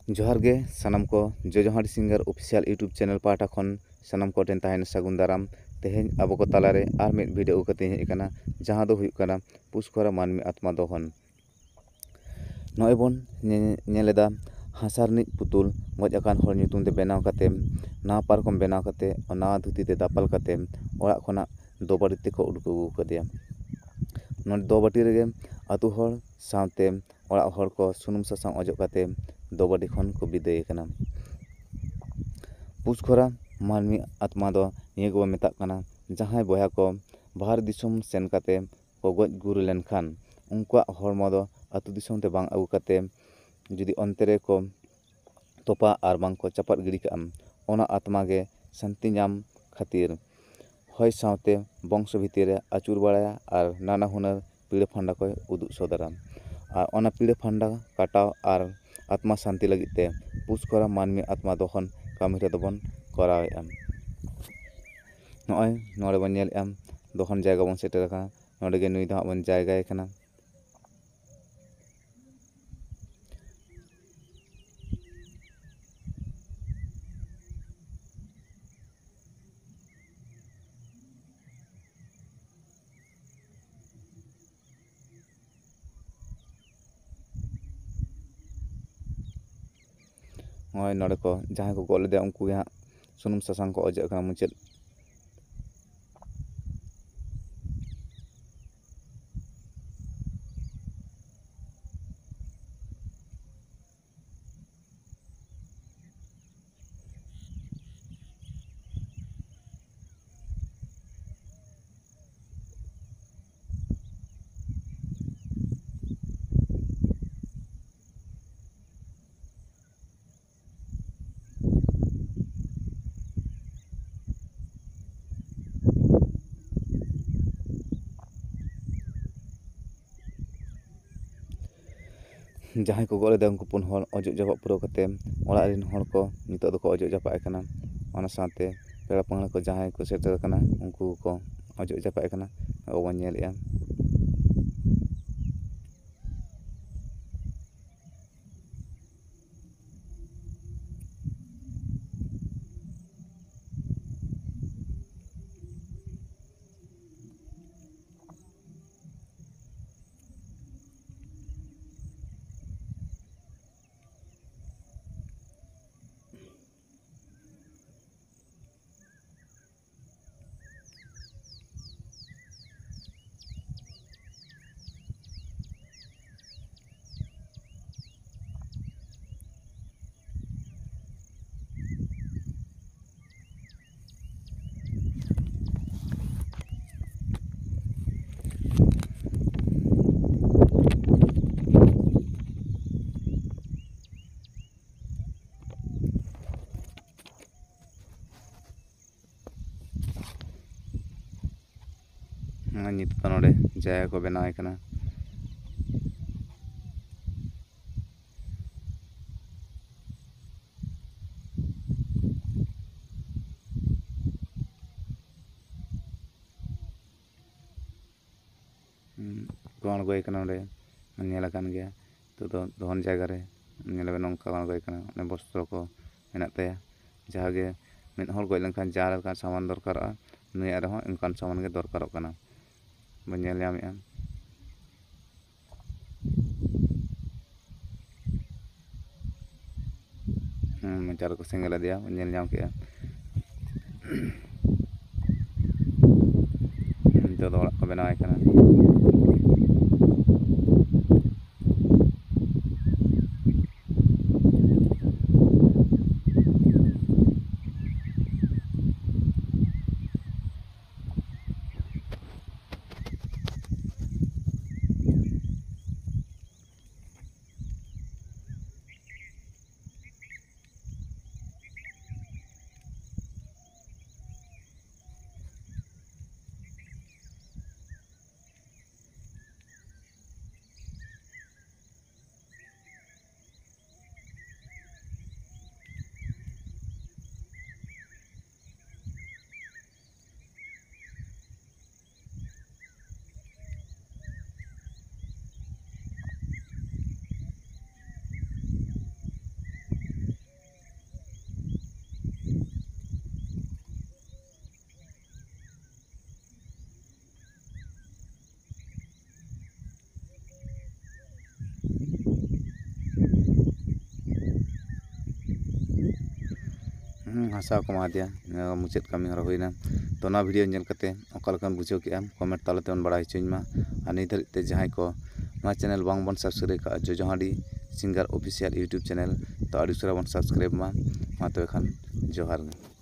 जोहार गे सानाम को जोजोहारी singer official YouTube channel पाटा खन सानाम को टेन ताहेन सागुन दाराम तेहेन आबो को तालारे आर मिद वीडियो कते हेज काना जहां दो हुयुग काना पुस खरा मानमी आत्मा दहन नय बन नेलेदा हासा रनिज पुतुल गज आकान हर nyutum ते बेनाव काते ना पारकम बेनाव काते ना धुती ते दापाल काते ओड़ा खना दोबाटी ते को उडुक अगु कदेया नोड दोबाटी रेगे आतु हर सावते ओड़ा हर को सुनुम सासां अजो काते दोबाटी खन को बिदाय काना पुस खरा मानमी आत्मा दो निये को मेता काना जहां बया को बाहर दिसुम सेन काते को गज गुरु लेनखान उनकुआ हरमो दो आतु दिसुम ते बांग अगु काते जुदी अंतरे को तोपा आर बांग को चापात गिड़ी काम ओना आत्मा गे शांति नाम खातिर हय सावते बंश भितर आचुर बाड़ाया आर नाना हुनर पीड़ा फांडा को उदुग सदरा आर ओना पीड़ा फांडा काटाव आर आत्मा शांति लगित ते पुस खरा मानमी आत्मा दहन कामी रे दबन करावेआ नय नोडे बन नेल एम दहन जायगा बन सेटर का नोडे गे नुई दा बन जायगा एखाना नय नोडे को जहां को गोल दे उनको यहाँ सुनुम सासां को अजे का मुचेद जहां को गोल दे उनको पुन हर अजो जाबा पुरो काते ओड़ा रिन हर को नितो दो को अजो जापा एखाना ओना साथे पेड़ा पंगड़ा को जहां को सेटर काना उनको को अजो जापा एखाना ओबन नेलएआ नित तो नोडे जायगा को बनाव एखाना गण गई काना नोडे नेला कान गया तो दहन जायगा रे नेला नोंका गण गई काना ने वस्त्र को मेना तया जहां गे मिद हर गई लेनखान जार लेखान सामान दरकारोआ नुई आरो इनकान सामान गे दरकारोग काना बन नेल ᱧᱟᱢᱮᱜᱼᱟ जार को सेंगेल आदिया नेल ᱧᱟᱢ केआ नितो दो ओड़ाग को बनाव एखाना ᱦᱟᱥᱟ ᱠᱚ ᱮᱢᱟ ᱫᱮᱭᱟ, ᱢᱩᱪᱟᱹᱫ ᱠᱟᱹᱢᱤ ᱦᱚᱨᱟ ᱦᱩᱭᱱᱟ। ᱛᱚ ᱚᱱᱟ ᱵᱷᱤᱰᱤᱭᱳ ᱧᱮᱞ ᱠᱟᱛᱮ ᱚᱠᱟ ᱞᱮᱠᱟᱢ ᱵᱩᱡᱷᱟᱹᱣ ᱠᱮᱜᱼᱟ ᱠᱚᱢᱮᱱᱴ ᱛᱟᱞᱟ ᱛᱮᱵᱚᱱ ᱵᱟᱲᱟᱭ ᱦᱚᱪᱚᱧ ᱢᱟ। ᱟᱨ ᱱᱤᱛ ᱫᱷᱟᱹᱨᱤᱡ ᱛᱮ ᱡᱟᱦᱟᱸᱭ ᱠᱚ ᱱᱚᱣᱟ ᱪᱮᱱᱮᱞ ᱵᱟᱝᱵᱚᱱ ᱥᱟᱵᱥᱠᱨᱟᱭᱤᱵ ᱠᱟᱜᱼᱟ ᱡᱚᱡᱚᱦᱟᱺᱰᱤ ᱥᱤᱝᱜᱟᱨ ᱚᱯᱷᱤᱥᱤᱭᱟᱞ ᱤᱭᱩᱴᱩᱵᱽ ᱪᱮᱱᱮᱞ, ᱛᱚ ᱟᱹᱰᱤ ᱩᱥᱟᱹᱨᱟ ᱵᱚᱱ ᱥᱟᱵᱥᱠᱨᱟᱭᱤᱵ ᱢᱟ। ᱢᱟ ᱛᱚᱵᱮ ᱠᱷᱟᱱ ᱡᱚᱦᱟᱨ ᱜᱮ।